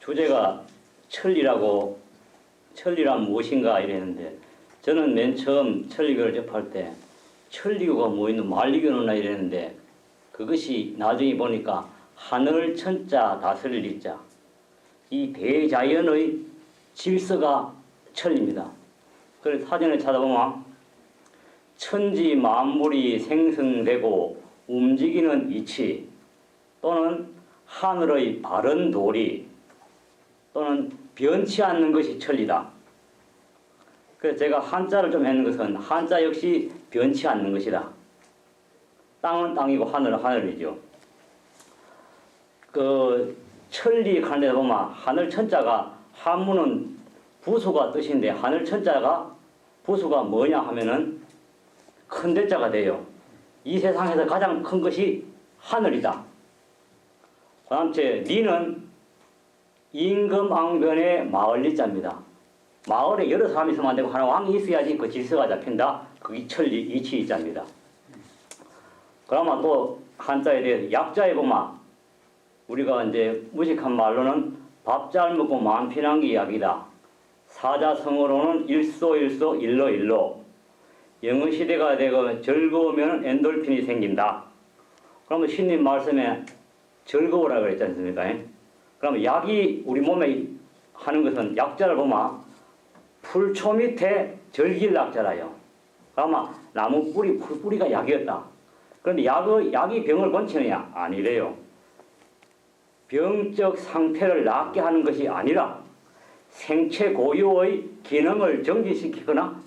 주제가 천리란 무엇인가 이랬는데, 저는 맨 처음 천리교를 접할 때 천리교가 뭐 있는 말리교는 이랬는데, 그것이 나중에 보니까 하늘 천자 다스릴 리자, 이 대자연의 질서가 천리입니다. 그래서 사전에 찾아보면 천지 만물이 생성되고 움직이는 이치, 또는 하늘의 바른 도리, 또는 변치 않는 것이 천리다. 그래서 제가 한자를 좀 했는 것은 한자 역시 변치 않는 것이다. 땅은 땅이고 하늘은 하늘이죠. 그 천리 하는 데 보면 하늘 천자가 한문은 부수가 뜻인데, 하늘 천자가 부수가 뭐냐 하면은 큰 대자가 돼요. 이 세상에서 가장 큰 것이 하늘이다. 그 다음 리는 임금왕변의 마을리자입니다. 마을에 여러 사람이 있으면 안 되고 하나 왕이 있어야지 그 질서가 잡힌다. 그게 천리 이치이자입니다. 그러면 또 한자에 대해서 약자에 보면 우리가 이제 무식한 말로는 밥 잘 먹고 마음 편한 게 약이다. 사자성어로는 일소일소 일로일로. 영어 시대가 되고 즐거우면 엔돌핀이 생긴다. 그러면 신님 말씀에 즐거우라 그랬지 않습니까? 그러면 약이 우리 몸에 하는 것은 약자를 보면 풀초 밑에 절길낙자라요. 그러면 나무 뿌리, 풀뿌리가 약이었다. 그런데 약이 병을 고치느냐? 아니래요. 병적 상태를 낫게 하는 것이 아니라 생체 고유의 기능을 정지시키거나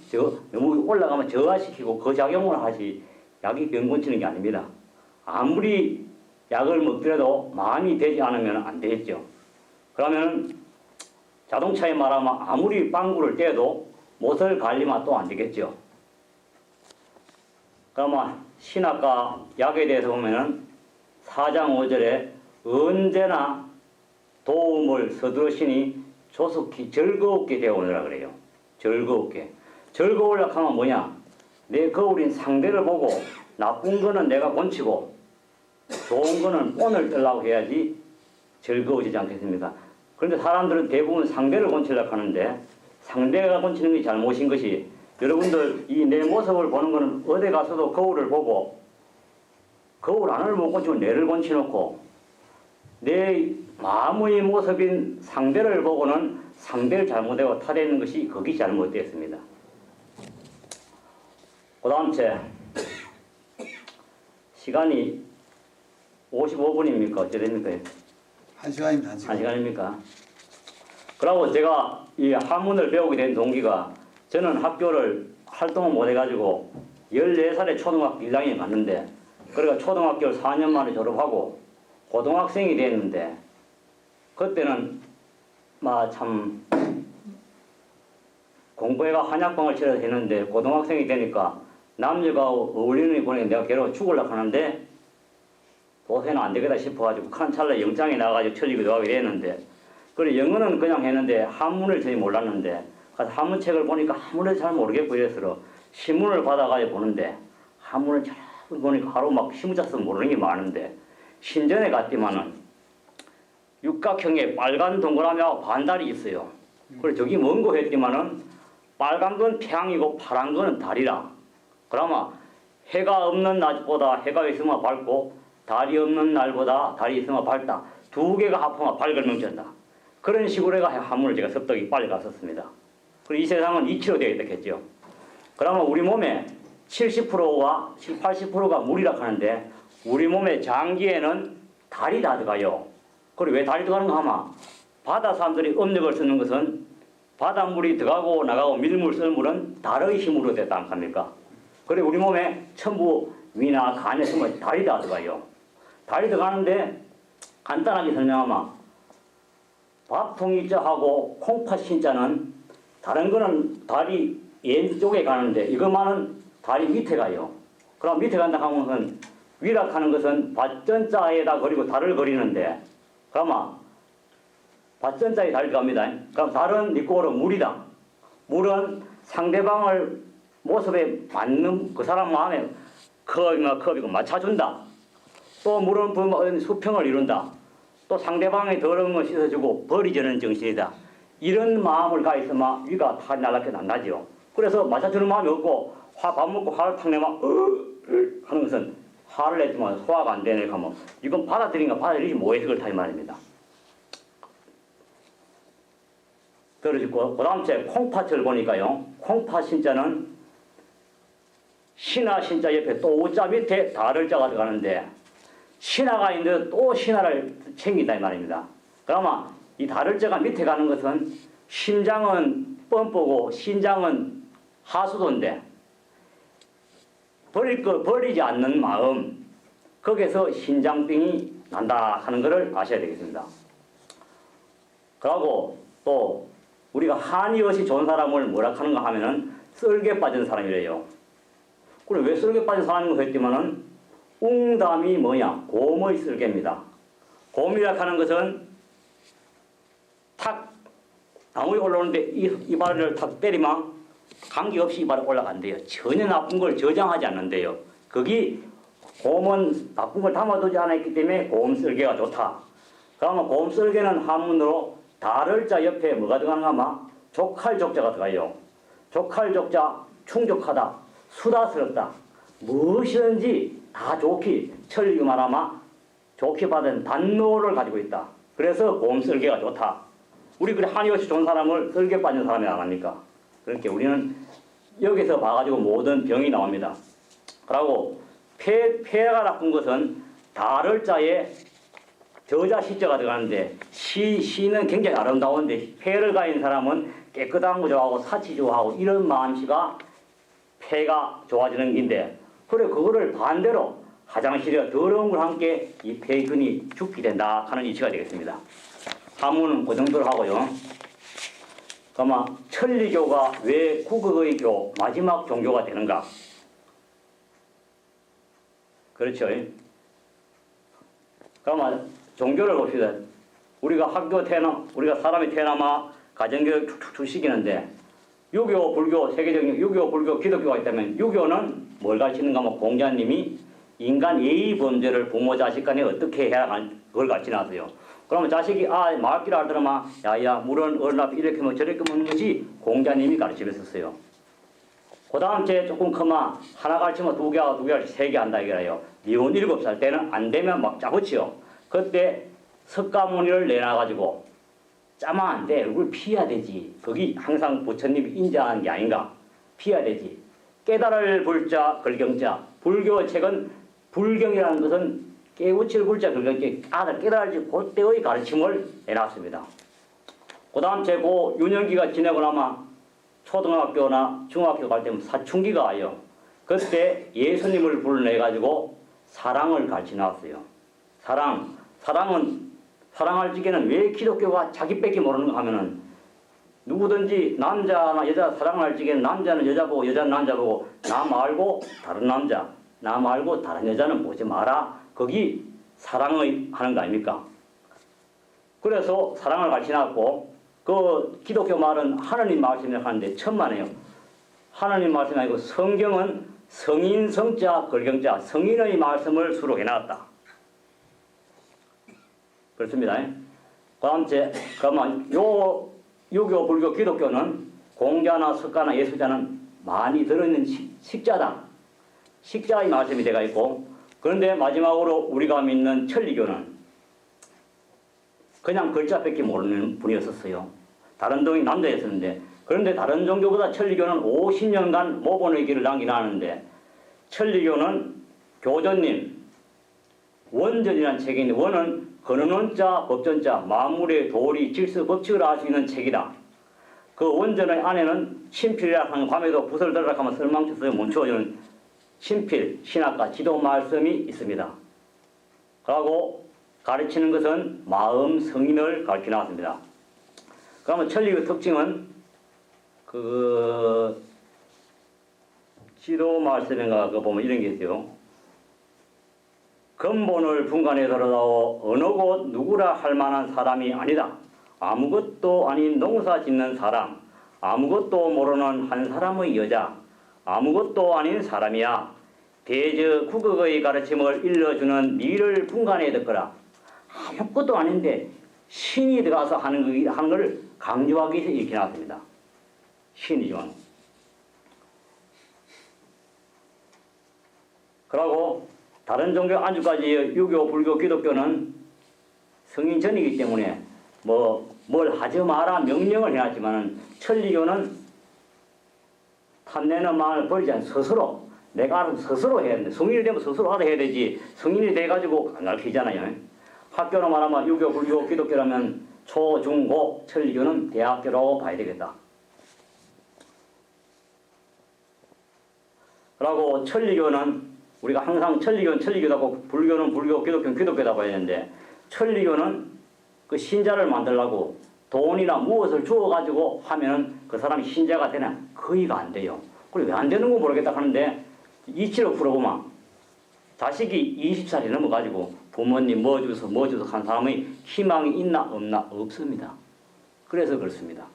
너무 올라가면 저하시키고 그 작용을 하지, 약이 병 고치는 게 아닙니다. 아무리 약을 먹더라도 많이 되지 않으면 안 되겠죠. 그러면 자동차에 말하면 아무리 빵구를 떼도 못을 갈리면 또 안 되겠죠. 그러면 신학과 약에 대해서 보면은 4장 5절에 언제나 도움을 서두르시니 조속히 즐겁게 되어오느라 그래요. 즐겁게. 즐거우려고 하면 뭐냐? 내 거울인 상대를 보고 나쁜 거는 내가 고치고 좋은 거는 오늘 뜨려고 해야지 즐거워지지 않겠습니까? 그런데 사람들은 대부분 상대를 고치려고 하는데, 상대가 고치는 게 잘못인 것이, 여러분들 이 내 모습을 보는 거는 어디 가서도 거울을 보고 거울 안을 못 고치고 내를 고치놓고, 내 마음의 모습인 상대를 보고는 상대를 잘못하고 타대는 것이 거기 잘못되었습니다. 그 다음 시간이 55분입니까? 어째 됩니까? 1시간입니다. 1시간입니까? 그리고 제가 이 한문을 배우게 된 동기가, 저는 학교를 활동을 못 해가지고 14살에 초등학교 1학년에 갔는데, 그러니까 초등학교를 4년 만에 졸업하고 고등학생이 됐는데, 그때는 참 공부해가 한약방을 치러서 했는데, 고등학생이 되니까 남녀가 어울리는 보니 내가 괴로워 죽으려고 하는데 도세는 안 되겠다 싶어가지고 큰 찰나에 영장이 나가지고 천리교 들어가게 됐는데, 그리고 영어는 그냥 했는데 한문을 전혀 몰랐는데, 가서 한문책을 보니까 한문을 잘 모르겠고 이래서 신문을 받아가지고 보는데, 한문을 잘 보니까 하루 막 시무자 써서 모르는 게 많은데, 신전에 갔더만은 육각형의 빨간 동그라미하고 반달이 있어요. 그래서 저기 뭔고 했더만은 빨간 건 태양이고 파란 거는 달이라. 그러면 해가 없는 낮보다 해가 있으면 밝고, 달이 없는 날보다 달이 있으면 밝다. 두 개가 합하면 밝을 명천다. 그런 식으로 해가 한문을 제가 습득이 빨리 갔었습니다. 그리고 이 세상은 이치로 되어 있겠죠. 그러면 우리 몸에 70%와 80%가 물이라 하는데, 우리 몸의 장기에는 달이 다 들어가요. 그리고 왜 달이 들어가는가 하면, 바다 사람들이 음력을 쓰는 것은 바닷물이 들어가고 나가고 밀물 쓰는 물은 달의 힘으로 됐다 않습니까? 그리고 우리 몸에 천부 위나 간에 쓰면 달이 다 들어가요. 달이 들어가는데 간단하게 설명하면, 밥통이자하고 콩팥 신자는 다른 거는 달이 왼쪽에 가는데 이것만은 달이 밑에 가요. 그럼 밑에 간다 하면 위락하는 것은 밭전자에다 그리고 달을 그리는데, 그러면 밭전자에 달이 갑니다. 그럼 달은 니꼬로 물이다. 물은 상대방을 모습에 맞는 그 사람 마음에 컵이고 맞춰준다. 또 물은 수평을 이룬다. 또 상대방의 더러운 걸 씻어주고 버리자는 정신이다. 이런 마음을 가 있으면 위가 탈이 날라게 안 나지요. 그래서 맞아주는 마음이 없고 밥 먹고 화를 탁 내면 하는 것은 화를 내지만 소화가 안 되네 하면 이건 받아들인가 받아들이지 뭐해서 그렇다 이 말입니다. 들어주고 그 다음 제 콩팥을 보니까요. 콩팥 신자는 신하 신자 옆에 또 오자 밑에 다를 자가 들어가는데 신하가 있는데 또 신하를 챙긴다 이 말입니다. 그러면 이 다를 자가 밑에 가는 것은 심장은 뻔뻔고 신장은 하수도인데 버릴 거 버리지 않는 마음 거기에서 신장병이 난다 하는 것을 아셔야 되겠습니다. 그리고 또 우리가 한이 없이 좋은 사람을 뭐라 하는가 하면은 썰개 빠진 사람이래요. 그럼 왜 썰개 빠진 사람인 거 했지만은 웅담이 뭐냐? 곰의 썰개입니다. 곰이라 하는 것은 탁 나무에 올라오는데 이발을 탁 때리면 관계없이 이발이 올라간대요. 전혀 나쁜 걸 저장하지 않는데요. 거기 곰은 나쁜 걸 담아두지 않았기 때문에 곰 썰개가 좋다. 그러면 곰 썰개는 한문으로 다를 자 옆에 뭐가 들어가는가 하면 족할족자가 들어가요. 족할족자 충족하다, 수다스럽다, 무엇이든지 다 좋기, 천리고 말하면 좋게 받은 단노를 가지고 있다. 그래서 곰 썰개가 좋다. 우리 그래 한이 없이 좋은 사람을 썰개 빠진 사람이 안 합니까? 그렇게 우리는 여기서 봐가지고 모든 병이 나옵니다. 그리고 폐가 나쁜 것은 다를 자에 저자 시자가 들어가는데 시는 굉장히 아름다운데 폐를 가진 사람은 깨끗한 거 좋아하고 사치 좋아하고 이런 마음씨가 폐가 좋아지는 긴데 그래 그거를 반대로 화장실에 더러운 걸 함께 이 폐균이 죽게 된다 하는 이치가 되겠습니다. 한문은 그 정도로 하고요. 그러면 천리교가 왜 국의 교 마지막 종교가 되는가? 그렇죠. 그러면 종교를 봅시다. 우리가 우리가 사람이 태어나면 가정교육 툭툭 시키는데 유교, 불교, 세계적인 유교, 불교, 기독교가 있다면 유교는 뭘 가르치는가 하면 공자님이 인간 예의 범죄를 부모 자식 간에 어떻게 해야 하는 그걸 가르치나서요. 그러면 자식이 말귀를 알더라면 야야 물은 어른 앞에 이렇게 하면 저렇게 먹는 것이 공자님이 가르치셨어요. 그 다음 제 조금 크면 하나 가르치면 두 개 하고 두 개 가르치면 세 개 한다 이거예요. 니은 7살 때는 안 되면 막 짜고치요. 그때 석가모니를 내놔가지고 짜면 안 돼. 얼굴 피해야 되지. 거기 항상 부처님이 인정하는 게 아닌가. 피해야 되지. 깨달을 불자 걸경자. 불교 책은 불경이라는 것은 깨우칠 불자 걸경자 아들 깨달을지 그때의 가르침을 내놨습니다. 그 다음 제고 유년기가 지내고 나면 초등학교나 중학교 갈 때면 사춘기가 와요. 그때 예수님을 불러내가지고 사랑을 가르쳐 놨어요. 사랑할 적에는 왜 기독교가 자기밖에 모르는가 하면은 누구든지 남자나 여자 사랑할 적에는 남자는 여자 보고 여자는 남자 보고 나 말고 다른 남자, 나 말고 다른 여자는 보지 마라. 거기 사랑을 하는 거 아닙니까? 그래서 사랑을 가르쳐 놨고 그 기독교 말은 하느님 말씀을 하는데 천만에요. 하느님 말씀이 아니고 성경은 성인, 성자, 걸경자, 성인의 말씀을 수록해 놨다. 그렇습니다. 그다음 그러면 유교, 불교, 기독교는 공자나 석가나 예수자는 많이 들어있는 식자다. 식자의 말씀이 되어 있고 그런데 마지막으로 우리가 믿는 천리교는 그냥 글자밖에 모르는 분이었었어요. 다른 종이 남자였었는데 그런데 다른 종교보다 천리교는 50년간 모본의 길을 남기나는데 천리교는 교전님 원전이라는 책이 있는데 원은 근원자, 법전자, 만물의 도리, 질서, 법칙을 알 수 있는 책이다. 그 원전의 안에는 친필이라 하는 밤에도 붓을 들으라 하면 설망쳐서 멈춰주는 친필, 신학과 지도 말씀이 있습니다. 그리고 가르치는 것은 마음 성인을 가르쳐 나왔습니다. 그러면 천리의 특징은 그 지도 말씀인가 그 보면 이런 게 있어요. 근본을 분간해서라도 어느 곳 누구라 할 만한 사람이 아니다. 아무것도 아닌 농사 짓는 사람, 아무것도 모르는 한 사람의 여자, 아무것도 아닌 사람이야. 대저 국어의 가르침을 일러주는 니를 분간해 듣거라. 아무것도 아닌데 신이 들어가서 하는 걸 강조하기 위해서 이렇게 나왔습니다. 신이죠. 그리고 다른 종교 안주까지 유교, 불교, 기독교는 성인 전이기 때문에 뭘 하지 마라 명령을 해놨지만은 천리교는 탐내는 마음을 버리지 않고 스스로 내가 알아서 스스로 해야 되는데 성인이 되면 스스로 알아 해야 되지 성인이 돼가지고 안 가르치잖아요. 학교로 말하면 유교, 불교, 기독교라면 초, 중, 고, 천리교는 대학교라고 봐야 되겠다. 그리고 천리교는 우리가 항상 천리교는 천리교다고 불교는 불교, 기독교는 기독교다고 했는데 천리교는 그 신자를 만들려고 돈이나 무엇을 주어가지고 하면은 그 사람이 신자가 되나? 거의가 안 돼요. 그리고 왜 안 되는 거 모르겠다 하는데 이치로 풀어보면 자식이 20살이 넘어가지고 부모님 뭐 주서 한 사람의 희망이 있나 없나? 없습니다. 그래서 그렇습니다.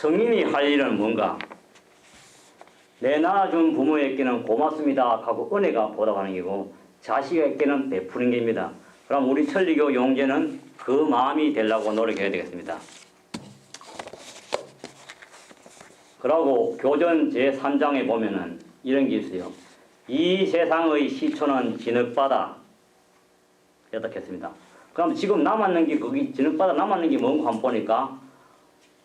성인이 할 일은 뭔가? 내 낳아준 부모에게는 고맙습니다 하고 은혜가 보답하는 게고 자식에게는 베푸는 게입니다. 그럼 우리 천리교 용제는 그 마음이 되려고 노력해야 되겠습니다. 그러고 교전 제3장에 보면은 이런 게 있어요. 이 세상의 시초는 진흙바다. 여탁했습니다. 그럼 지금 남았는 게 거기 진흙바다 남았는 게 뭔가 한번 보니까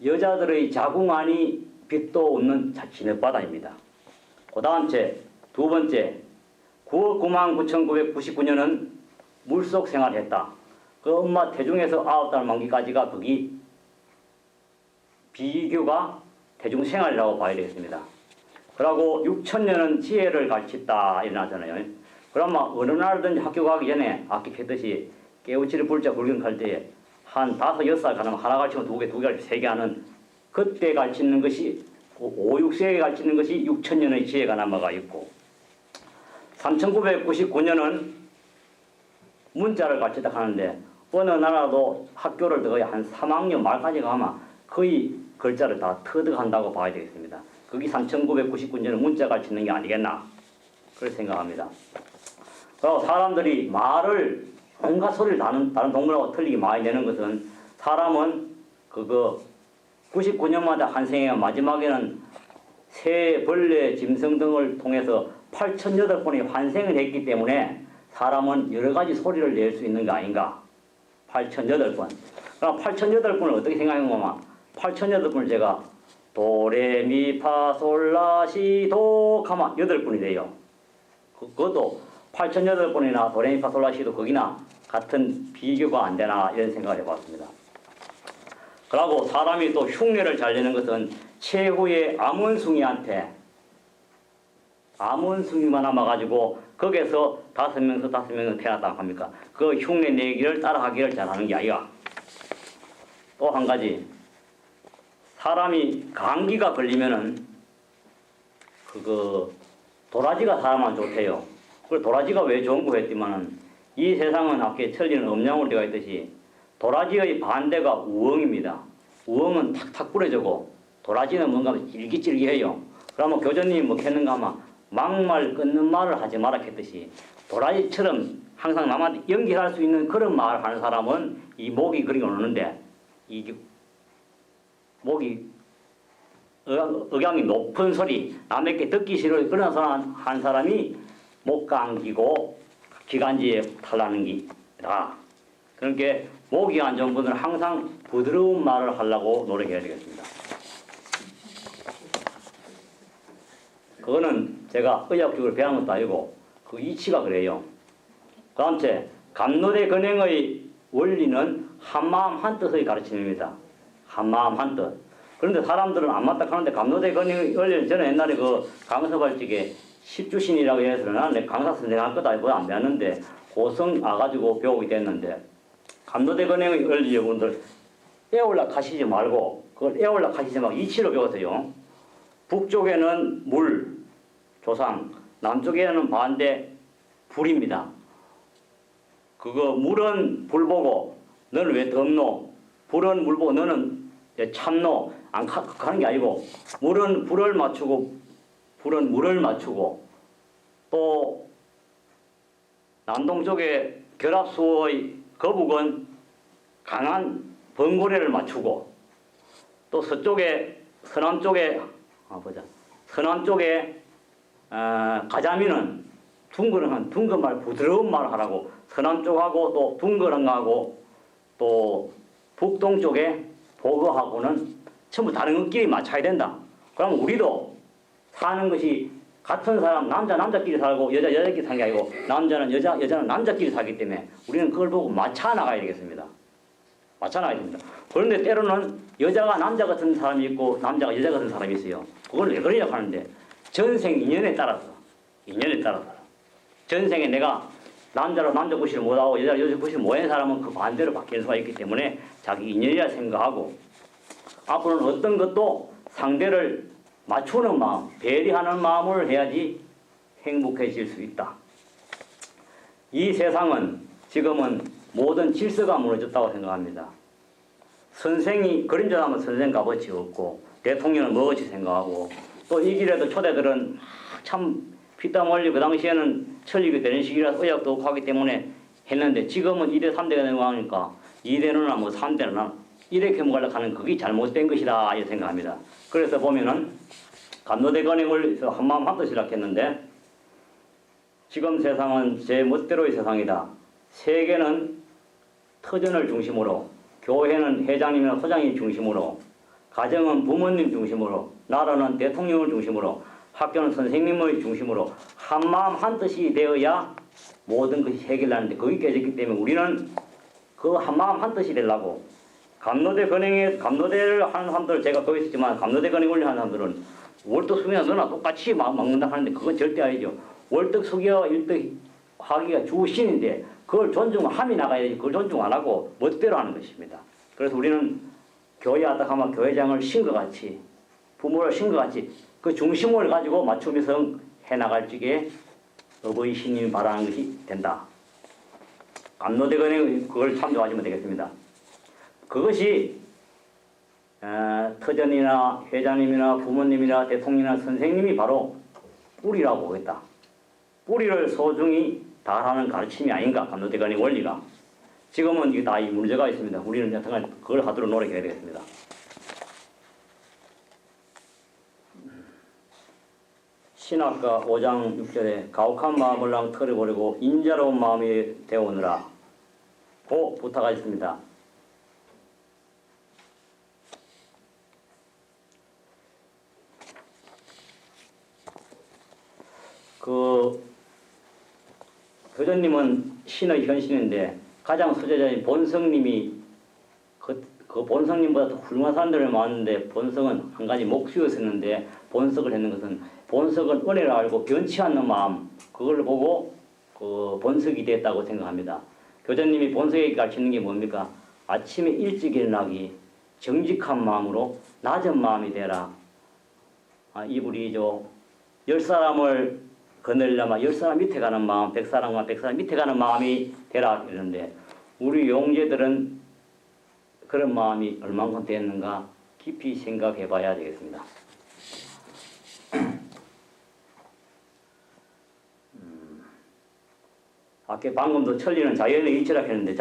여자들의 자궁안이 빛도 없는 진흙바다입니다. 그 다음 두 번째 9억 9만 9,999년은 물속 생활을 했다. 그 엄마 태중에서 9달 만기까지가 거기 비교가 대중생활이라고 봐야 되겠습니다. 그리고 6,000년은 지혜를 가르쳤다 일어나잖아요. 그러면 어느 나라든지 학교 가기 전에 아까 했듯이 깨우치를 불자 불경할 때 한 5, 6살 가면 하나 가르치면 2개, 2개 가르치면 3개 하는 그때 가르치는 것이 5, 6세에 가르치는 것이 6,000년의 지혜가 남아가 있고 3,999년은 문자를 가르쳤다 하는데 어느 나라도 학교를 들어야 한 3학년 말까지 가면 거의 글자를 다 터득한다고 봐야 되겠습니다. 거기 3,999년은 문자 가르치는 게 아니겠나 그렇게 생각합니다. 그리고 사람들이 말을 온갖 소리를 다른 동물하고 틀리게 많이 내는 것은 사람은 99년마다 한 생에 마지막에는 새, 벌레, 짐승 등을 통해서 8,008번의 환생을 했기 때문에 사람은 여러 가지 소리를 낼 수 있는 게 아닌가. 8,008번. 그럼 8,008번을 어떻게 생각하면 8,008번을 제가 도레미파솔라시도 하면 8번이 돼요. 그것도 8,008번이나 도레미파솔라시도 거기나 같은 비교가 안 되나 이런 생각을 해봤습니다. 그리고 사람이 또 흉내를 잘 내는 것은 최후의 암원숭이한테 암원숭이만 남아가지고 거기에서 5명에서 태어났다고 합니까? 그 흉내 내기를 따라하기를 잘하는 게 아니라 또 한 가지 사람이 감기가 걸리면은 도라지가 사람한테 좋대요. 그 도라지가 왜 좋은 거 했지만은 이 세상은 아까 천리는 음양으로 되어 있듯이 도라지의 반대가 우엉입니다. 우엉은 탁탁 부러지고 도라지는 뭔가 질기질기해요. 그러면 교수님이 뭐 했는가 하면 막말 끊는 말을 하지 마라 했듯이 도라지처럼 항상 남한테 연기할 수 있는 그런 말을 하는 사람은 이 목이 그리고 오는데 이 목이 억양이 높은 소리 남에게 듣기 싫어 그런 사람 한 사람이 목 감기고 기관지에 탈나는 게다. 그러니까 목이 안 좋은 분들은 항상 부드러운 말을 하려고 노력해야 되겠습니다. 그거는 제가 의학적으로 배운 것도 아니고 그 이치가 그래요. 그 다음 감노대 근행의 원리는 한마음 한뜻의 가르침입니다. 한마음 한뜻. 그런데 사람들은 안 맞다 하는데 감노대 근행의 원리는 저는 옛날에 강서발직에 십주신이라고 해서 나는 강사 선생 할 것도 아니고 안 배웠는데 고성 와가지고 배우게 됐는데 감노대 근행의 원리 여러분들 애올라 가시지 말고 그걸 애올라 가시지 말고 이치로 배웠어요. 북쪽에는 물, 조상, 남쪽에는 반대 불입니다. 물은 불 보고 너는 왜 덥노? 불은 물 보고 너는 왜 참노? 안 가는 게 아니고 물은 불을 맞추고 불은 물을 맞추고 또 남동쪽의 결합수의 거북은 강한 번고래를 맞추고 또 서남 쪽에 가자미는 둥근 말, 부드러운 말 하라고 서남 쪽하고 또 둥그런 거하고 또 북동쪽에 보거하고는 전부 다른 것끼리 맞춰야 된다. 그럼 우리도 사는 것이 같은 사람 남자끼리 살고 여자끼리 사는 게 아니고 남자는 여자는 남자끼리 살기 때문에 우리는 그걸 보고 맞춰 나가야 되겠습니다. 맞춰 나가야 됩니다. 그런데 때로는 여자가 남자 같은 사람이 있고 남자가 여자 같은 사람이 있어요. 그걸 왜 그러냐고 하는데 전생 인연에 따라서 전생에 내가 남자로 남자 구실을 못하고 여자로 여자 구실을 못하는 사람은 그 반대로 바뀔 수가 있기 때문에 자기 인연이라 생각하고 앞으로는 어떤 것도 상대를 맞추는 마음, 배려하는 마음을 해야지 행복해질 수 있다. 이 세상은 지금은 모든 질서가 무너졌다고 생각합니다. 선생이 그림자하면 선생 값어치 없고 대통령은 뭐어치 생각하고 또 이 길에도 초대들은 참 피땀 흘리고 그 당시에는 천리가 되는 시기라서 의학도 없고 하기 때문에 했는데 지금은 2대 3대가 되는 거 하니까 2대는 뭐 3대는 이렇게 먹으려고 하는 그게 잘못된 것이다 이렇게 생각합니다. 그래서 보면은 감로대 건행을 한마음 한뜻이라 했는데 지금 세상은 제 멋대로의 세상이다. 세계는 터전을 중심으로 교회는 회장님이나 소장님 중심으로 가정은 부모님 중심으로 나라는 대통령을 중심으로 학교는 선생님의 중심으로 한마음 한뜻이 되어야 모든 것이 해결하는데 그게 깨졌기 때문에 우리는 그 한마음 한뜻이 되려고 감로대 감로대를 하는 사람들 제가 거기 있었지만 감로대 건행을 하는 사람들은 월떡 숙이나 너나 똑같이 먹는다 하는데 그건 절대 아니죠. 월떡 숙여 일떡 하기가 주신인데 그걸 존중함이 나가야지 그걸 존중 안 하고 멋대로 하는 것입니다. 그래서 우리는 교회 하다 하면 교회장을 신과 같이 부모를 신과 같이 그 중심을 가지고 맞춤해서 해나갈 적에 어버이 신님이 바라는 것이 된다. 감로대 건행 그걸 참조하시면 되겠습니다. 그것이 터전이나 회장님이나 부모님이나 대통령이나 선생님이 바로 뿌리라고 보겠다. 뿌리를 소중히 다하는 가르침이 아닌가 감로대 건행 원리가. 지금은 이게 다 이 문제가 있습니다. 우리는 여튼간 그걸 하도록 노력해야 되겠습니다. 신학가 5장 6절에 가혹한 마음을 랑 털어버리고 인자로운 마음이 되어오느라 고 부탁하셨습니다. 교전님은 신의 현신인데 가장 수제자인 본성님이 그 본성님보다 더 훌륭한 사람들을 많은데 본성은 한 가지 목수였었는데 본석을 했는 것은 본석은 은혜를 알고 변치 않는 마음 그걸 보고 그 본석이 됐다고 생각합니다. 교전님이 본석에게 가르치는 게 뭡니까? 아침에 일찍 일어나기 정직한 마음으로 낮은 마음이 되라. 이불이죠. 10사람을 거느리려면 10사람 밑에 가는 마음, 100사람과 100사람 밑에 가는 마음이 되라 이러는데 우리 용제들은 그런 마음이 얼만큼 됐는가 깊이 생각해 봐야 되겠습니다. 아까 방금도 천리는 자연의 일체라 했는데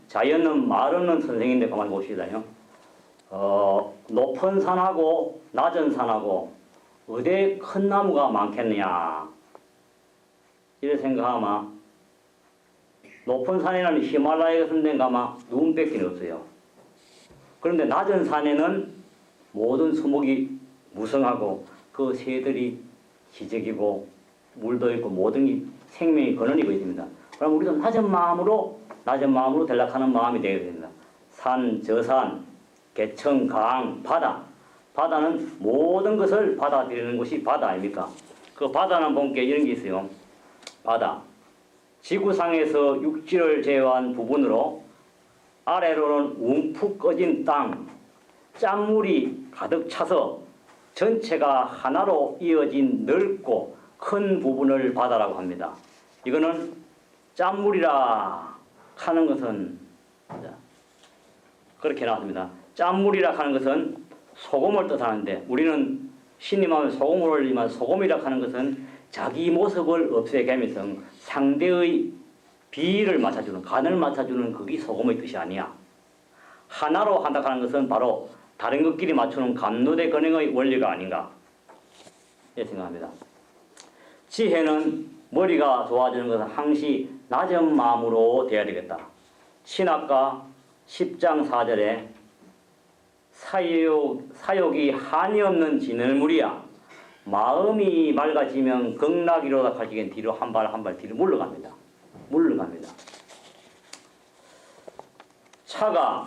자연은 말 없는 선생인데 가만히 봅시다요. 높은 산하고 낮은 산하고 어디에 큰 나무가 많겠느냐 이래 생각하면 높은 산에는 히말라야 같은 데는 가면 눈밖에 없어요. 그런데 낮은 산에는 모든 수목이 무성하고 그 새들이 기적이고 물도 있고 모든 생명이 근원이고 있습니다. 그럼 우리도 낮은 마음으로 대락하는 마음이 되어야 됩니다. 산, 저산, 개천, 강, 바다. 바다는 모든 것을 받아들이는 곳이 바다 아닙니까? 그 바다는 본게 이런 게 있어요. 바다. 지구상에서 육지를 제외한 부분으로 아래로는 움푹 꺼진 땅, 짠물이 가득 차서 전체가 하나로 이어진 넓고 큰 부분을 바다라고 합니다. 이거는 짠물이라 하는 것은 그렇게 나왔습니다. 짠물이라 하는 것은 소금을 뜻하는데 우리는 신님하면 소금을 올리면 소금이라 하는 것은 자기 모습을 없애가면서 상대의 비를 맞춰주는, 간을 맞춰주는 그게 소금의 뜻이 아니야. 하나로 한다 하는 것은 바로 다른 것끼리 맞추는 감로대 근행의 원리가 아닌가 이렇게 생각합니다. 지혜는 머리가 좋아지는 것은 항시 낮은 마음으로 돼야 되겠다. 신학가 10장 4절에 사욕이 한이 없는 진을물이야. 마음이 맑아지면 극락이로다 하시기엔 뒤로 한 발 한 발 뒤로 물러갑니다. 차가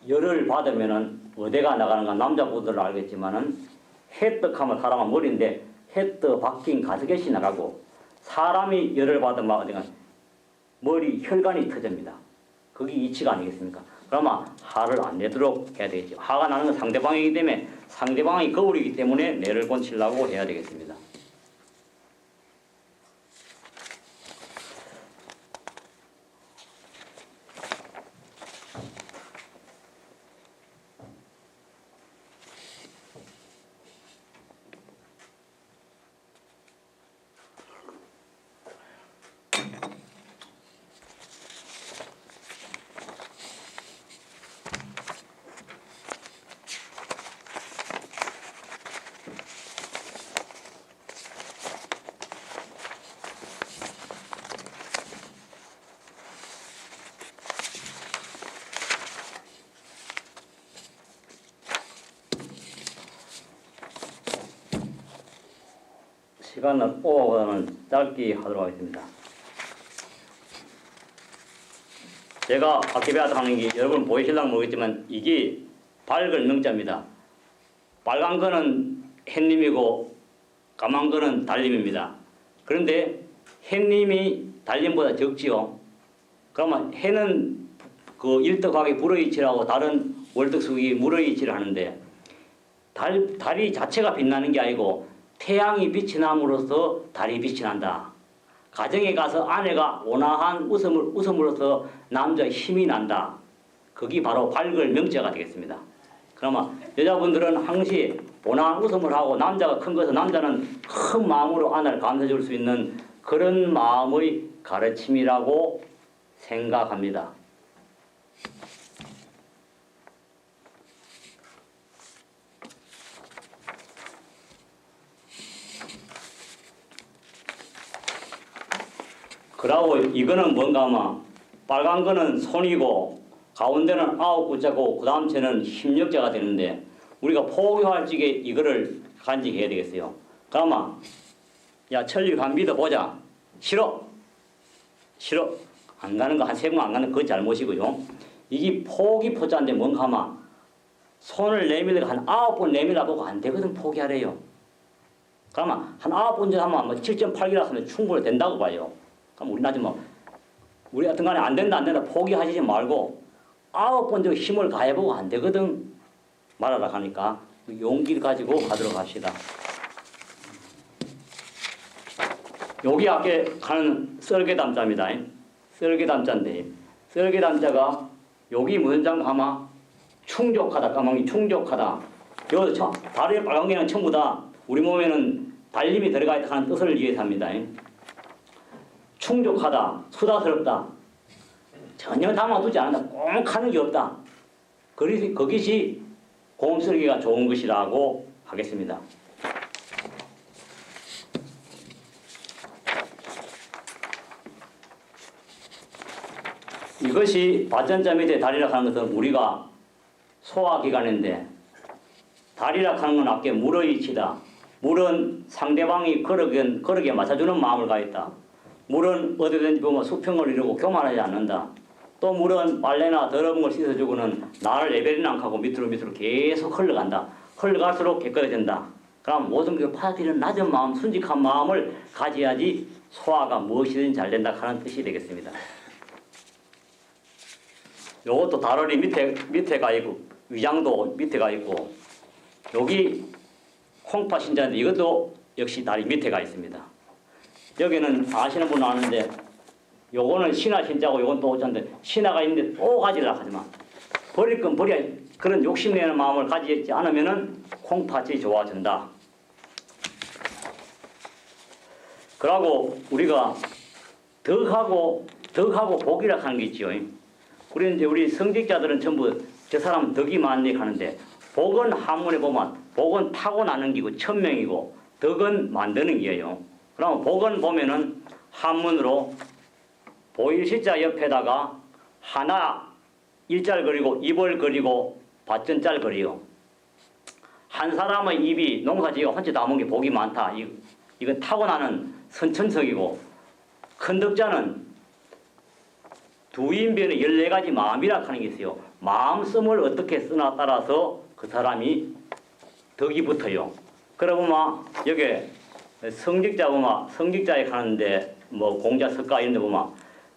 열을 받으면은 어디가 나가는가 남자분들은 알겠지만은 해떡하면 사람은 머리인데 해떡 박힌 가스켓이 나가고 사람이 열을 받으면 어디가 머리 혈관이 터집니다. 그게 이치가 아니겠습니까? 그러면 화를 안 내도록 해야 되겠죠. 화가 나는 건 상대방이기 때문에 상대방이 거울이기 때문에 내를 곤치려고 해야 되겠습니다. 시간을 오버는 짧게 하도록 하겠습니다. 제가 아키베아트 하는 게 여러분 보이실랑 모르겠지만 이게 밝은 명자입니다. 빨간 거는 햇님이고 까만 거는 달님입니다. 그런데 햇님이 달님보다 적지요. 그러면 해는 그 일덕하게 불어이치라고 다른 월덕수기 물어이치를 하는데 달이 자체가 빛나는 게 아니고 태양이 빛이 남으로써 달이 빛이 난다. 가정에 가서 아내가 온화한 웃음으로써 남자의 힘이 난다. 그게 바로 밝을 명제가 되겠습니다. 그러면 여자분들은 항시 온화한 웃음을 하고 남자가 큰 것은 남자는 큰 마음으로 아내를 감싸 줄 수 있는 그런 마음의 가르침이라고 생각합니다. 그러고 이거는 뭔가 하면 빨간 거는 손이고 가운데는 아홉 구자고 그 다음 채는 힘력자가 되는데 우리가 포교할 적에 이거를 간직해야 되겠어요. 그러면 야 천리 간 믿어보자. 싫어 안 가는 거 한 세 번 안 가는 거 그건 잘못이고요. 이게 포기 포자인데 뭔가 하면 손을 내밀고 한 9번 내밀어보고 안 되거든 포기하래요. 그러면 한 9번 정도 하면 7.8기라 하면 충분히 된다고 봐요. 그럼 우리 나중에 우리 같은 간에 안 된다 포기하시지 말고 9번 정도 힘을 가해보고 안 되거든 말하라 하니까 용기를 가지고 가도록 합시다. 여기 앞에 가는 썰개담자입니다. 썰개담자인데 썰개담자가 여기 무슨 장 하마 충족하다 까마귀 충족하다. 여기서 다리에 빨간 개는 전부 다 우리 몸에는 달림이 들어가 있다 하는 뜻을 위해서 합니다. 충족하다, 수다스럽다, 전혀 담아두지 않는다, 꼭 하는 게 없다. 그것이 고음쓰기가 좋은 것이라고 하겠습니다. 이것이 발전자 밑에 다리락 하는 것은 우리가 소화기관인데 다리락 하는 건 앞에 물의 이치다. 물은 상대방이 거르게 맞춰주는 마음을 가했다. 물은 어디든지 보면 수평을 이루고 교만하지 않는다. 또 물은 빨래나 더러운 걸 씻어주고는 나를 레벨이나 안 하고 밑으로 계속 흘러간다. 흘러갈수록 깨끗해진다. 그럼 모든 게 받아들이는 낮은 마음, 순직한 마음을 가져야지 소화가 무엇이든 잘 된다 하는 뜻이 되겠습니다. 요것도 다리리 밑에가 있고 위장도 밑에가 있고 여기 콩파 신자인데 이것도 역시 다리 밑에가 있습니다. 여기는 아시는 분은 아는데 요거는 신하 신자고 요건 또 오자인데 신하가 있는데 또 가지려고 하지만 버릴 건 버려야 그런 욕심내는 마음을 가지지 않으면은 콩팥이 좋아진다. 그러고 우리가 덕하고 복이라 하는 게 있죠. 우리 이제 우리 성직자들은 전부 저 사람 덕이 많네 하는데 복은 한문에 보면 복은 타고나는 기고 천명이고 덕은 만드는 기예요. 그러면 복은 보면은 한문으로 보일시자 옆에다가 하나 일자를 그리고 입을 그리고 밭전자를 그리요. 한 사람의 입이 농사지어 혼자 다 먹은 게 복이 많다. 이건 타고나는 선천성이고 큰 덕자는 두인변의 14가지 마음이라 하는 게 있어요. 마음씀을 어떻게 쓰나 따라서 그 사람이 덕이 붙어요. 그러고 막 여기 성직자 보면 성직자에 가는데 뭐 공자 석가 이런 데 보면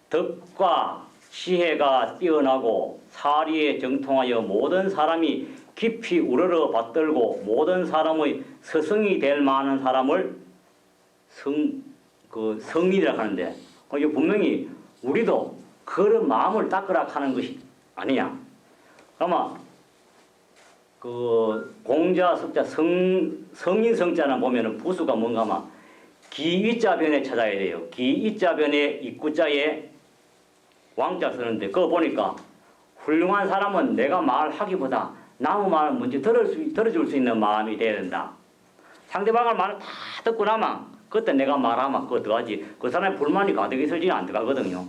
덕과 시혜가 뛰어나고 사리에 정통하여 모든 사람이 깊이 우러러 받들고 모든 사람의 스승이 될 만한 사람을 성인이라 하는데 이게 분명히 우리도 그런 마음을 닦으라 하는 것이 아니냐. 아마 그 공자 석자 성인 성자는 보면은 부수가 뭔가 막 기이자변에 찾아야 돼요. 기이자변에 입구자에 왕자 쓰는데 그거 보니까 훌륭한 사람은 내가 말하기보다 남의 말을 먼저 들어줄 수 있는 마음이 돼야 된다. 상대방의 말을 다 듣고 나면 그때 내가 말하면 그거 더하지. 그 사람의 불만이 가득 있을지는 안 들어가거든요.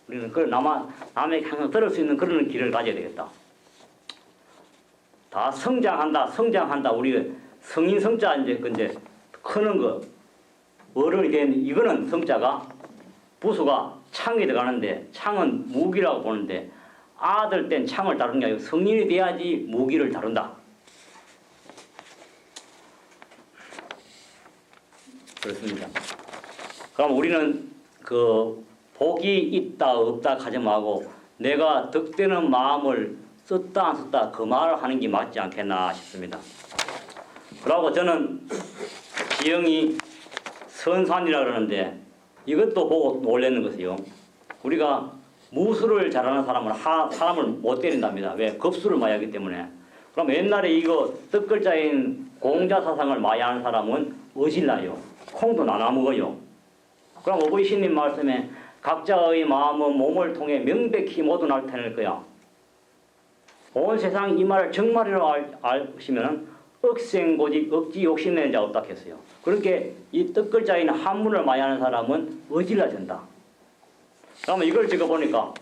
우리는 그 남에게 항상 들을 수 있는 그런 길을 가져야 되겠다. 다 성장한다. 우리 성인 성자 이제 크는 거 어른이 된 이거는 성자가 부수가 창이 들어가는데 창은 무기라고 보는데 아들 땐 창을 다루는 게 아니고 성인이 돼야지 무기를 다룬다. 그렇습니다. 그럼 우리는 그 복이 있다 없다 하지 말고 내가 덕되는 마음을 썼다 안 썼다 그 말을 하는 게 맞지 않겠나 싶습니다. 그러고 저는 지형이 선산이라 그러는데 이것도 보고 놀라는 것이요. 우리가 무술을 잘하는 사람을 못 때린답니다. 왜? 겁수를 많이 하기 때문에. 그럼 옛날에 이거 뜻글자인 공자사상을 많이 하는 사람은 어질나요. 콩도 나눠 먹어요. 그럼 어버이 신님 말씀에 각자의 마음은 몸을 통해 명백히 모두 나타낼 거야. 온 세상 이 말을 정말이라고 아시면 억생고집 억지 욕심내는 자 없다 했어요. 그렇게 이 뜻글자인 한문을 많이 하는 사람은 어질러진다. 그러면 이걸 적어보니까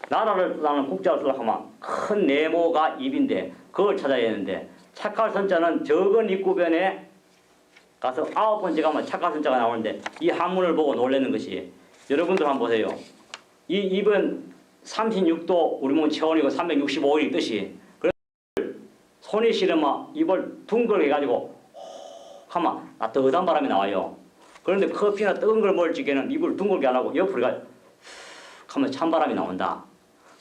나라를 쓰다는 국자를 쓰려고 하면 큰 네모가 입인데 그걸 찾아야 되는데 착할 선자는 적은 입구변에 가서 9번째 가면 착할 선자가 나오는데 이 한문을 보고 놀라는 것이 여러분들 한번 보세요. 이 입은 36도 우리 몸 체온이고 365일이 뜻이 손이 시려면 입을 둥글게 해가지고 하면 따뜻한 바람이 나와요. 그런데 커피나 뜨거운 걸 먹을 적에는 입을 둥글게 안 하고 옆으로 가 하면 찬바람이 나온다.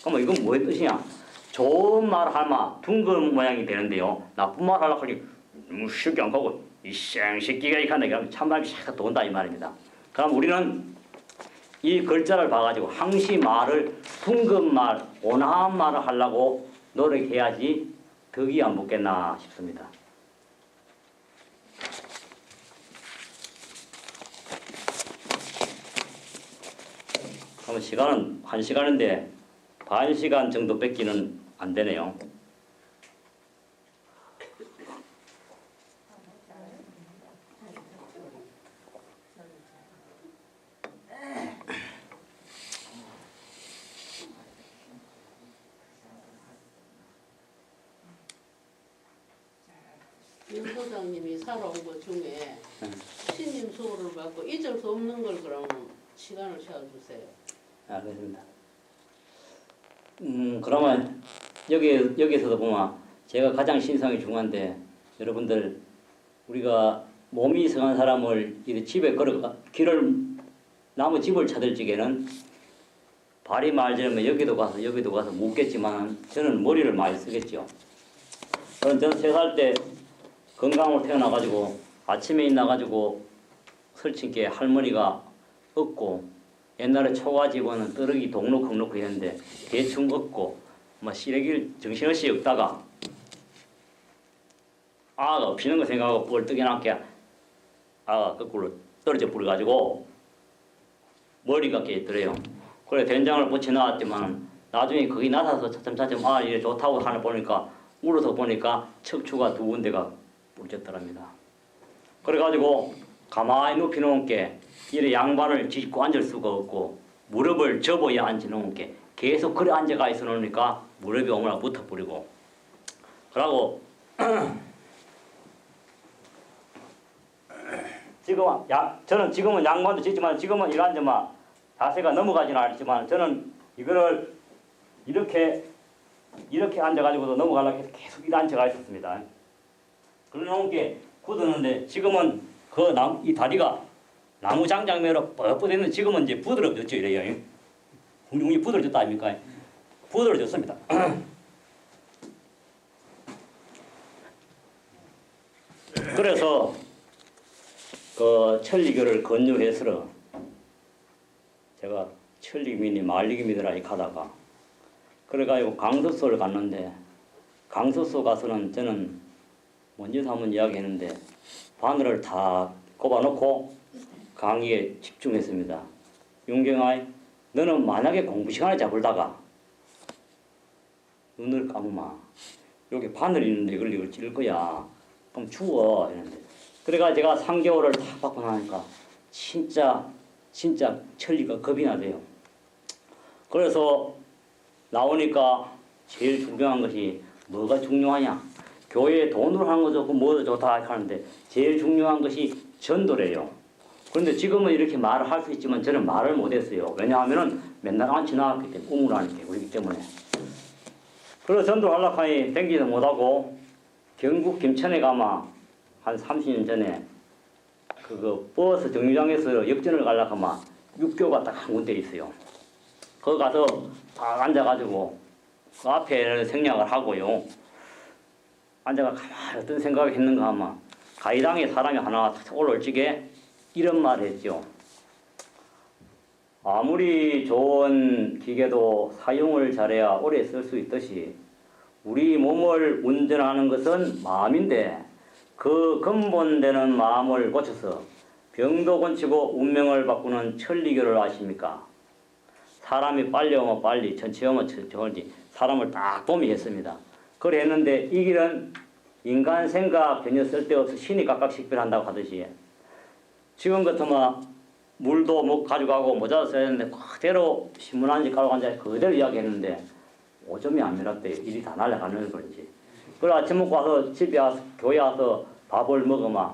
그러면 이건 뭐의 뜻이냐? 좋은 말 하면 둥근 모양이 되는데요. 나쁜 말 하려고 하니 너무 쉽게 안 가고 이 쌩새끼가 이렇게 한다. 그러면 찬바람이 샥 돈다 이 말입니다. 그럼 우리는 이 글자를 봐가지고 항시 말을 둥근 말, 온화한 말을 하려고 노력해야지 덕이 안 붙겠나 싶습니다. 그럼 시간은 1시간인데 반 시간 정도 뺏기는 안 되네요. 윤 소장님이 살아온 것 중에 신님 수호를 받고 잊을 수 없는 걸 그럼 시간을 채워주세요. 알겠습니다. 그러면 여기서도 보면 제가 가장 신상이 중요한데 여러분들 우리가 몸이 이상한 사람을 집에 나무 집을 찾을 적에는 발이 말자면 여기도 가서 묻겠지만 저는 머리를 많이 쓰겠죠. 저는 3살 때 건강으로 태어나가지고 아침에 일어나가지고 설친께 할머니가 얻고 옛날에 초가집은 떠르기 동록 넉넉 했는데 대충 얻고 뭐 시래기를 정신없이 얻다가 아가 없이는 거 생각하고 뻘떡이 남게 아가 거꾸로 떨어져 버려가지고 머리가 깨더래요. 그래 된장을 붙여 놨지만 나중에 거기 나서서 차츰차츰 이게 좋다고 하나 보니까 물어서 보니까 척추가 두 군데가 부러졌더랍니다. 그래가지고 가만히 눕혀 놓은 게 이래 양발을 짚고 앉을 수가 없고 무릎을 접어야 앉아 놓은 게 계속 그래 앉아가 있어 놓으니까 무릎이 어머나 붙어버리고 그러고 지금 저는 지금은 양반도 짓지만 지금은 이러앉으면 자세가 넘어가지는 않지만 저는 이거를 이렇게 앉아가지고도 넘어가려고 해서 계속 이래 앉아가 있었습니다. 그러놓은 게 굳었는데 지금은 이 다리가 나무 장장매로 뻣뻣했는데 지금은 이제 부드러워졌죠. 이래요. 웅ung이 부드러워졌다 아닙니까? 부드러워졌습니다. 그래서 그 천리교를 건조해서 제가 천리민이 말리기 믿으라 이 가다가 그래가지고 강서소를 갔는데 강서소 가서는 저는 먼저 한번 이야기했는데 바늘을 다 꼽아놓고 강의에 집중했습니다. 윤경아, 너는 만약에 공부 시간을 잡으다가 눈을 감으마. 여기 바늘이 있는데 이걸 찌를 거야. 그럼 죽어. 이랬는데. 그래가 제가 3개월을 다 받고 나니까 진짜 천리가 겁이 나대요. 그래서 나오니까 제일 중요한 것이 뭐가 중요하냐? 교회에 돈으로 하는 거 좋고 뭐도 좋다 하는데 제일 중요한 것이 전도래요. 그런데 지금은 이렇게 말을 할 수 있지만 저는 말을 못했어요. 왜냐하면은 맨날 안 지나갔기 때문에 우물하니까 그렇기 때문에. 그래서 전도하려고 하니 댕기도 못하고 경북 김천에 가면 한 30년 전에 그 버스 정류장에서 역전을 가려고 하면 육교가 딱 한 군데 있어요. 거기 가서 딱 앉아가지고 그 앞에 생략을 하고요. 앉아가 가만히 어떤 생각을 했는가 하면 가이당에 사람이 하나 탁 올라올지게 이런 말을 했죠. 아무리 좋은 기계도 사용을 잘해야 오래 쓸 수 있듯이 우리 몸을 운전하는 것은 마음인데 그 근본되는 마음을 고쳐서 병도 고치고 운명을 바꾸는 천리교를 아십니까? 사람이 빨리 오면 빨리, 천천히 오면 천천히 사람을 딱 도미했습니다. 그래 했는데 이 길은 인간 생각 전혀 쓸데없어 신이 각각 식별한다고 하듯이 지금 같으면 물도 뭐 가져가고 모자도 써야 되는데 그대로 신문 한 지 깔고 앉아 그대로 이야기했는데 오점이 안 밀었대요. 일이 다 날아가는 건지. 그래 아침 먹고 와서 집에 와서 교회 와서 밥을 먹으면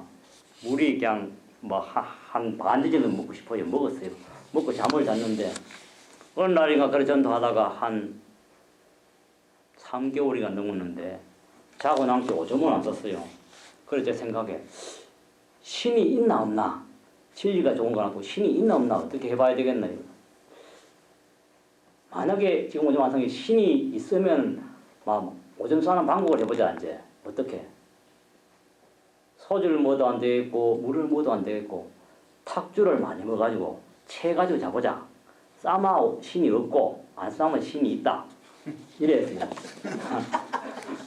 물이 그냥 뭐 한 반지 정도 먹고 싶어요. 먹었어요. 먹고 잠을 잤는데 어느 날인가 그래 전도하다가 한 3개월이가 넘었는데 자고 난 게 오점은 안 썼어요. 그래서 제 생각에 신이 있나 없나 진리가 좋은 거라고 신이 있나 없나 어떻게 해봐야 되겠나요? 만약에 지금 오점 완성에 신이 있으면 막 오점 쏘는 방법을 해보자 이제 어떻게 소주를 먹어도 안 되겠고 물을 먹어도 안 되겠고 탁주를 많이 먹어가지고 채가지고 자보자. 싸마 신이 없고 안 싸면 신이 있다. 이랬어요.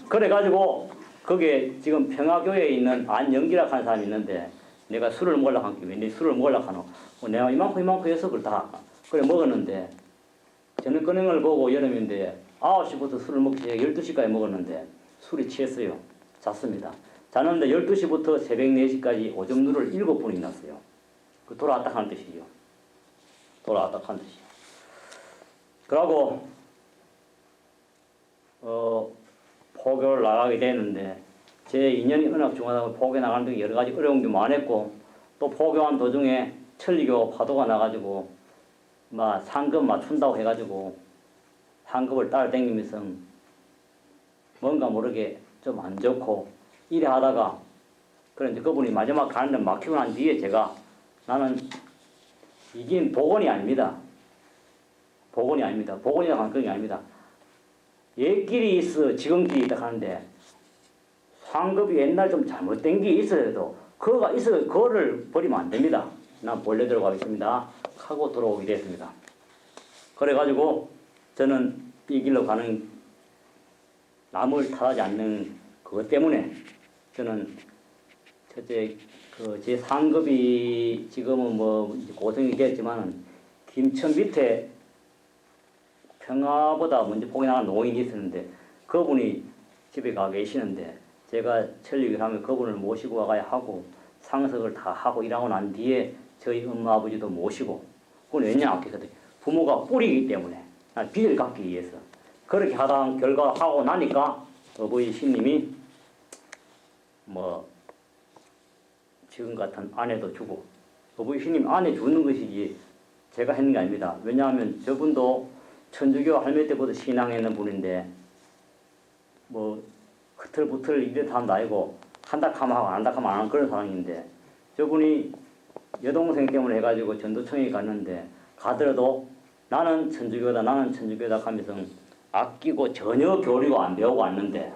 그래가지고 그게 지금 평화교회에 있는 안영기라고 하는 사람이 있는데 내가 술을 먹으려고 한 게 왠지 술을 먹으려고 하노. 내가 이만큼 해서 그렇다. 그래 먹었는데 저녁 끊는 보고 여름인데 9시부터 술을 먹기 시작해 12시까지 먹었는데 술이 취했어요. 잤습니다. 잤는데 12시부터 새벽 4시까지 오줌 누를 7번이 났어요. 그 돌아왔다 하는 뜻이죠. 돌아왔다 하는 뜻이죠. 그러고 포교를 나가게 되는데 제 인연이 은학 중하다고 포교 나가는 데 여러 가지 어려운 게 많았고 또 포교한 도중에 천리교 파도가 나가지고 막 상급 맞춘다고 해가지고 상급을 따라다니면서 뭔가 모르게 좀 안 좋고 이래 하다가 그런데 그분이 마지막 가는 데 막히고 난 뒤에 제가 나는 이긴 복원이 아닙니다. 복원이 아닙니다. 복원이라고 하는 그게 아닙니다. 옛길이 있어 지금길이 있다 하는데 상급이 옛날 좀 잘못된 게 있어도 그거가 있어도 그거를 버리면 안 됩니다. 난 본래 들어가겠습니다. 하고 들어오게 됐습니다. 그래가지고 저는 이 길로 가는 남을 탓하지 않는 그것 때문에 저는 첫째 제 상급이 지금은 뭐 이제 고성이 됐지만은 김천 밑에 평화보다 먼저 포기나간 노인이 있었는데 그분이 집에 가 계시는데 제가 천리기를 하면 그분을 모시고 와가야 하고 상석을 다 하고 일하고 난 뒤에 저희 엄마 아버지도 모시고 그건 왜냐 그랬더니 부모가 뿌리이기 때문에 빚을 갚기 위해서 그렇게 하다 결과 하고 나니까 어버이 신님이 뭐 지금 같은 아내도 주고 어버이 신님 아내 주는 것이지 제가 했는 게 아닙니다. 왜냐하면 저분도 천주교 할매 때부터 신앙했는 분인데 뭐 그틀부틀 이래 사람도 아니고 한다 하면 하고 안 한다 하면 안 하는 그런 사람인데 저분이 여동생 때문에 해가지고 전도청에 갔는데 가더라도 나는 천주교다 나는 천주교다 하면서 아끼고 전혀 교리고 안 배우고 왔는데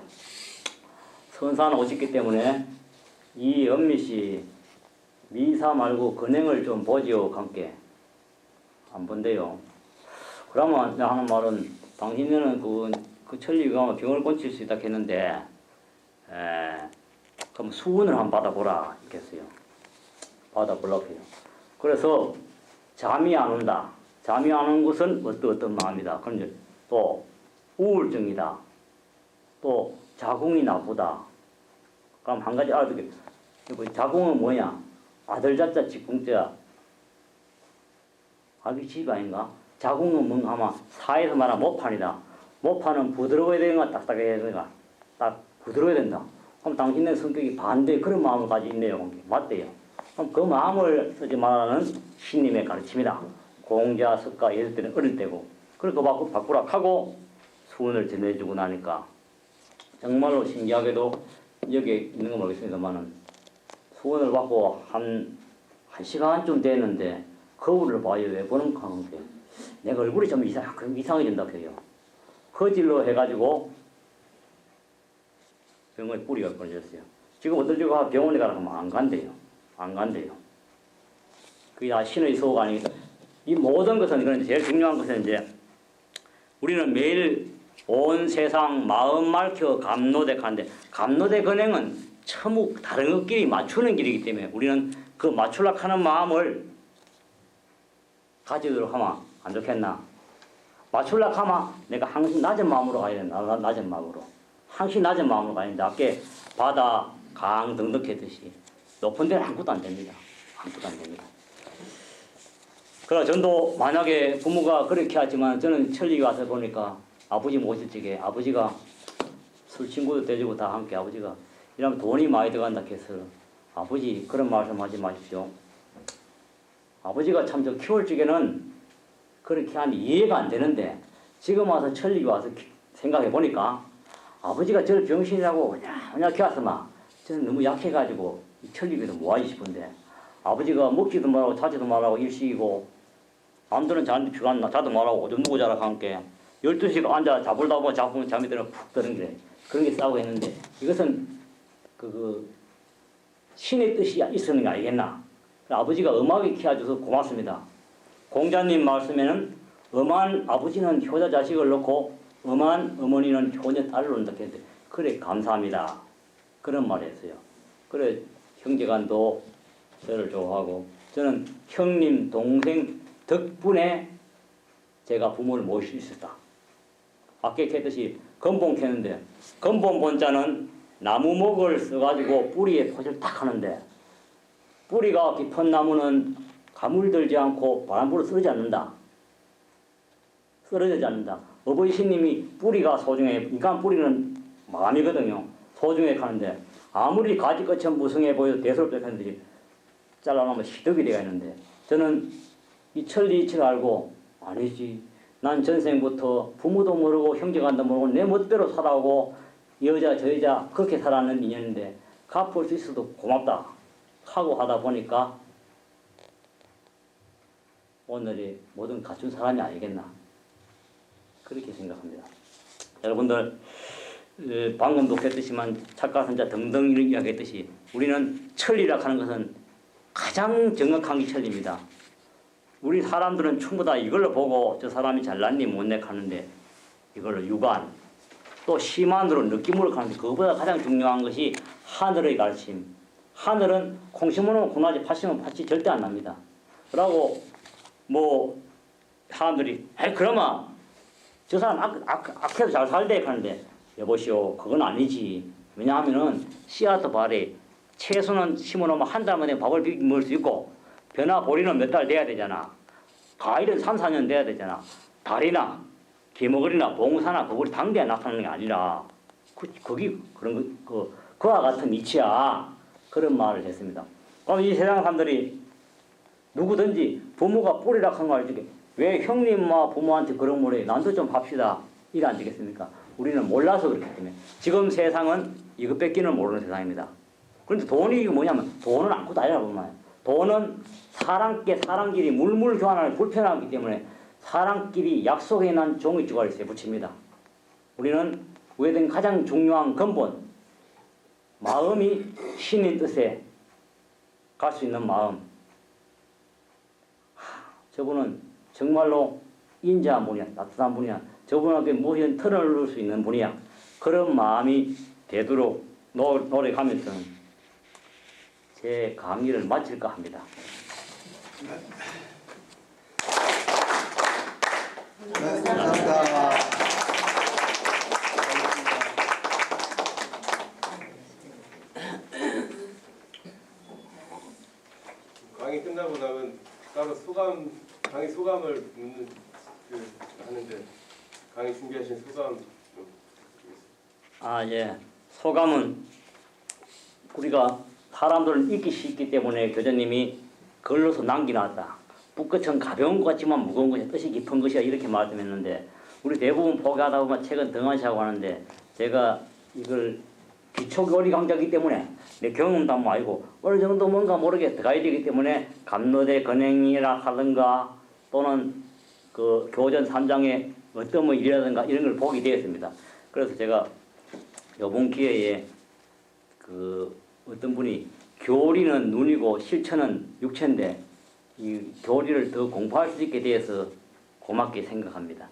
선사는 오셨기 때문에 이 엄미씨 미사 말고 근행을 좀 보지요 함께 안 본대요. 그러면 내가 하는 말은 당신네는 그 천리가 병을 고칠 수 있다 했는데 그럼 수훈을 한번 받아보라 이랬어요. 받아보려고 해요. 그래서 잠이 안 온다. 잠이 안 오는 것은 어떤 마음이다. 그럼 또 우울증이다. 또 자궁이 나쁘다. 그럼 한 가지 알아두게. 자궁은 뭐냐? 아들 자자 직궁자. 아기 집 아닌가? 자궁은 뭔가 아마 사에서 말하면 모판이다. 모판은 부드러워야 되는가 딱딱해야 되는가? 딱 부드러워야 된다. 그럼 당신의 성격이 반대 그런 마음을 가지고 있네요. 맞대요. 그럼 그 마음을 쓰지 말라는 신님의 가르침이다. 공자, 석가 이럴 때는 어릴 때고 그렇게 바꾸라 하고 수훈을 전해주고 나니까 정말로 신기하게도 여기에 있는 거 모르겠습니다만은 수훈을 받고 한 시간쯤 됐는데 거울을 봐요. 왜 보는 가운데 내가 얼굴이 좀 이상해진다 해요. 허질로 해가지고 병원에 뿌리가 끊어졌어요. 지금 어떨지가 병원에 가라 하면 안 간대요. 안 간대요. 그게 다 신의 소가 아니겠다. 이 모든 것은 그런데 제일 중요한 것은 이제 우리는 매일 온 세상 마음 밝혀 감노대하는데 감노대 근행은 처무 다른 것끼리 맞추는 길이기 때문에 우리는 그 맞추려고 하는 마음을 가지도록 하면 안 좋겠나? 맞추려고 하면 내가 항상 낮은 마음으로 가야 된다. 낮은 마음으로. 항상 낮은 마음으로 가야 된다. 아까 바다, 강 등등 했듯이 높은 데는 아무것도 안 됩니다. 아무것도 안 됩니다. 그러나 전도 만약에 부모가 그렇게 하지만 저는 천리에 와서 보니까 아버지 모실 적에 아버지가 술 친구도 대주고 다 함께 아버지가 이러면 돈이 많이 들어간다 해서 아버지 그런 말씀하지 마십시오. 아버지가 참 저 키울 적에는 그렇게 하니 이해가 안 되는데 지금 와서 천리에 와서 생각해 보니까 아버지가 저를 병신이라고 그냥 키웠으면 저는 너무 약해가지고 천리에도 뭐하지 싶은데 아버지가 먹지도 말하고 자지도 말하고 일식이고 남들은 자는데 피가 안 나 자도 말하고 오줌 누고 자라 함께 12시간 앉아 자불다 보면 자꾸면 잠이 들어 푹 드는 게 그런 게 싸우고 했는데 이것은 신의 뜻이 있었는 게 아니겠나. 아버지가 엄하게 키워줘서 고맙습니다. 공자님 말씀에는 엄한 아버지는 효자 자식을 넣고 엄한 어머니는 효녀 딸을 놓는다 했는데 그래 감사합니다. 그런 말 했어요. 그래 형제간도 저를 좋아하고 저는 형님 동생 덕분에 제가 부모를 모실 수 있었다. 아까 했듯이 건봉 캐는데 건봉 본자는 나무목을 써가지고 뿌리에 포질 딱 하는데 뿌리가 깊은 나무는 가물들지 않고 바람 불어 쓰러지지 않는다. 쓰러지지 않는다. 어버이 신님이 뿌리가 소중해. 인간 뿌리는 마음이거든요. 소중해 하는데 아무리 가지끝이 무성해 보여도 대수롭다 했는데 잘라놓으면 시덕이 되어 있는데 저는 이 천리 이치를 알고 아니지. 난 전생부터 부모도 모르고 형제간도 모르고 내 멋대로 살아오고 여자 저 여자 그렇게 살아가는 인연인데 갚을 수 있어도 고맙다 하고 하다 보니까 오늘이 모든 갖춘 사람이 아니겠나 그렇게 생각합니다. 여러분들 방금도 했듯이만 착각 선자 등등 이런 이야기했듯이 우리는 천리라 하는 것은 가장 정확한 게 천리입니다. 우리 사람들은 전부 다 이걸로 보고 저 사람이 잘났니 못내 하는데 이걸로 유관 또 시만으로 느낌으로 가는데 그것보다 가장 중요한 것이 하늘의 가르침 하늘은 콩 심으면 콩나지 팥 심으면 팥이 절대 안 납니다. 그러고 뭐 사람들이 그러면 저 사람 악해도 잘 살대 하는데 여보시오 그건 아니지. 왜냐하면은 씨앗도 발에 채소는 심어놓으면 한 달 만에 밥을 먹을 수 있고 벼나 보리는 몇 달 돼야 되잖아. 과일은 3, 4년 돼야 되잖아. 달이나 개먹으리나 봉사나 그걸 당대에 나타나는 게 아니라 거기 그런 그와 같은 이치야. 그런 말을 했습니다. 그럼 이 세상 사람들이 누구든지 부모가 뿌리락 한 거 알지? 왜 형님과 부모한테 그런 말해? 난도 좀 합시다. 이래 안 되겠습니까? 우리는 몰라서 그렇기 때문에. 지금 세상은 이것 뺏기는 모르는 세상입니다. 그런데 돈이 뭐냐면 돈은 안고 다니라 보면 돈은 사람끼리 물물 교환하는 불편하기 때문에 사람끼리 약속해 난 종이조각을 붙입니다. 우리는 우리에겐 가장 중요한 근본 마음이 신의 뜻에 갈 수 있는 마음. 저분은 정말로 인자한 분이야. 따뜻한 분이야. 저분에게 무슨 털을 넣을 수 있는 분이야. 그런 마음이 되도록 노력하면서 제 강의를 마칠까 합니다. 네, 감사합니다. 강의 끝나고 나면 따로 강의 소감을 묻는 하는데 강의 준비하신 소감 좀 부탁드리겠습니다. 예. 소감은 우리가 사람들을 잊기 쉽기 때문에 교수님이 글로서 남겨놨다. 붓끝은 가벼운 것 같지만 무거운 것이 뜻이 깊은 것이야 이렇게 말씀했는데 우리 대부분 포기하다 보면 책은 등한시하고 하는데 제가 이걸 기초교리 강좌이기 때문에 내 경험도 한번 알고 어느 정도 뭔가 모르게 들어가야 되기 때문에 감로대 근행이라 하든가 또는 그 교전 3장에 어떤 뭐 일이라든가 이런 걸 보게 되었습니다. 그래서 제가 이번 기회에 그 어떤 분이 교리는 눈이고 실천은 육체인데 이 교리를 더 공부할 수 있게 되어서 고맙게 생각합니다.